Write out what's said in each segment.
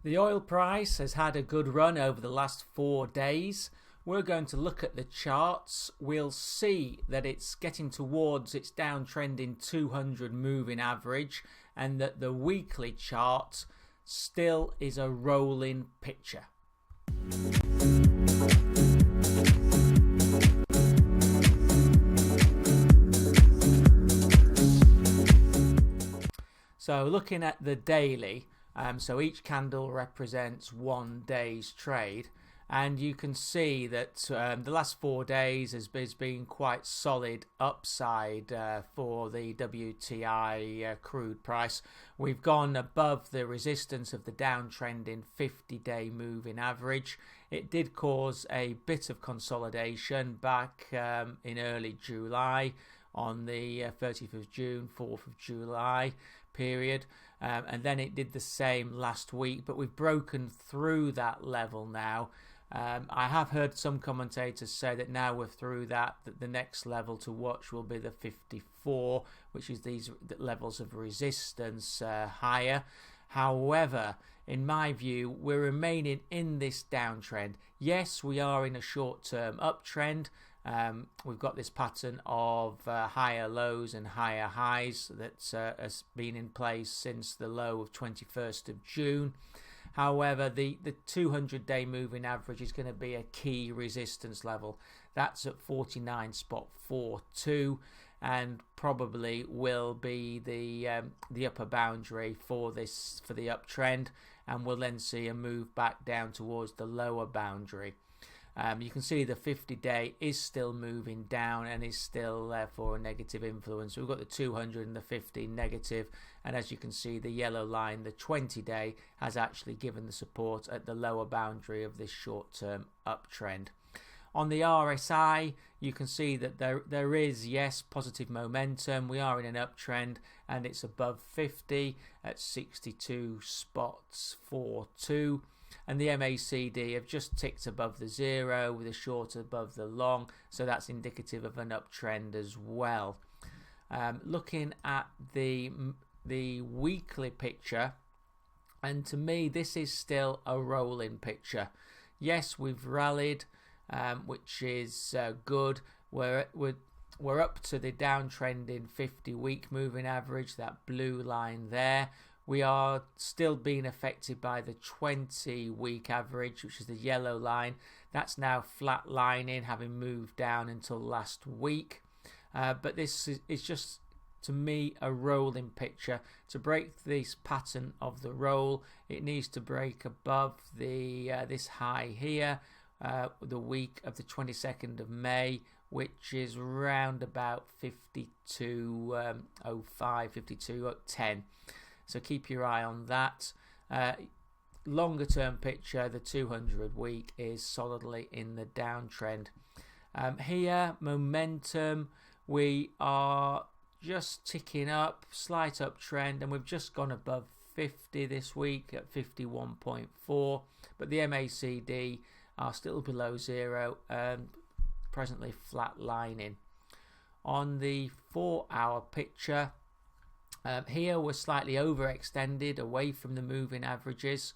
The oil price has had a good run over the last 4 days. We're going to look at the charts. We'll see that it's getting towards its downtrending 200 moving average and that the weekly chart still is a rolling picture. So looking at the daily, so each candle represents 1 day's trade, and you can see that the last 4 days has been quite solid upside for the WTI crude price. We've gone above the resistance of the downtrending 50-day moving average. It did cause a bit of consolidation back in early July on the 30th of June, 4th of July period, and then it did the same last week, but we've broken through that level now. I have heard some commentators say that now we're through that the next level to watch will be the 54, which is these levels of resistance higher. However, in my view, we're remaining in this downtrend. Yes, we are in a short-term uptrend. We've got this pattern of higher lows and higher highs that has been in place since the low of 21st of June. However, the 200-day moving average is going to be a key resistance level. That's at 49.42 and probably will be the upper boundary for the uptrend, and we'll then see a move back down towards the lower boundary. You can see the 50-day is still moving down and is still therefore a negative influence. We've got the 200 and the 50 negative, and as you can see, the yellow line, the 20-day, has actually given the support at the lower boundary of this short-term uptrend. On the RSI, you can see that there is, yes, positive momentum. We are in an uptrend and it's above 50 at 62.42. And the MACD have just ticked above the zero with a short above the long, so that's indicative of an uptrend as well. Looking at the weekly picture, and to me this is still a rolling picture. Yes, we've rallied, which is good. We're up to the downtrending 50-week moving average, that blue line there. We are still being affected by the 20-week average, which is the yellow line. That's now flatlining, having moved down until last week. But this is just, to me, a rolling picture. To break this pattern of the roll, it needs to break above this high here, the week of the 22nd of May, which is round about 52.05, 52.10. So keep your eye on that. Longer term picture, the 200 week is solidly in the downtrend. Here, momentum, we are just ticking up, slight uptrend, and we've just gone above 50 this week at 51.4, but the MACD are still below zero and presently flatlining. On the 4-hour picture, here we're slightly overextended away from the moving averages.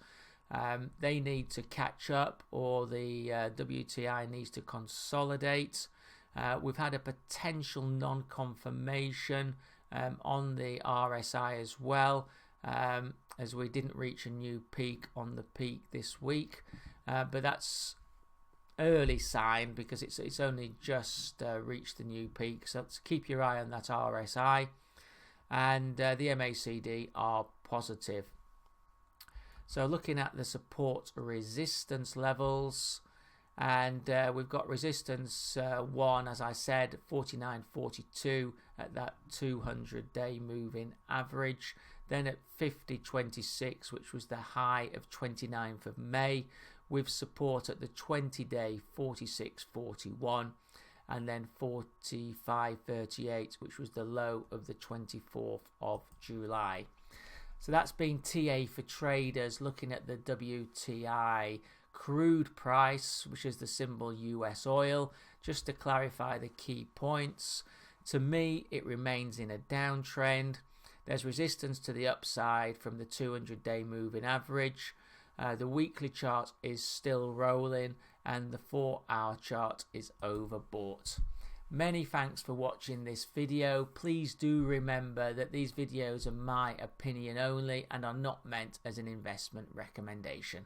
They need to catch up, or the WTI needs to consolidate. We've had a potential non-confirmation on the RSI as well, as we didn't reach a new peak on the peak this week, but that's early sign because it's only just reached the new peak. So keep your eye on that RSI. And the MACD are positive. So looking at the support resistance levels, and we've got resistance 1, as I said, 49.42 at that 200-day moving average. Then at 50.26, which was the high of 29th of May, with support at the 20-day 46.41. And then 45.38, which was the low of the 24th of July. So that's been TA for traders looking at the WTI crude price, which is the symbol USOIL. Just to clarify the key points, to me it remains in a downtrend. There's resistance to the upside from the 200-day moving average. The weekly chart is still rolling and the 4-hour chart is overbought. Many thanks for watching this video. Please do remember that these videos are my opinion only and are not meant as an investment recommendation.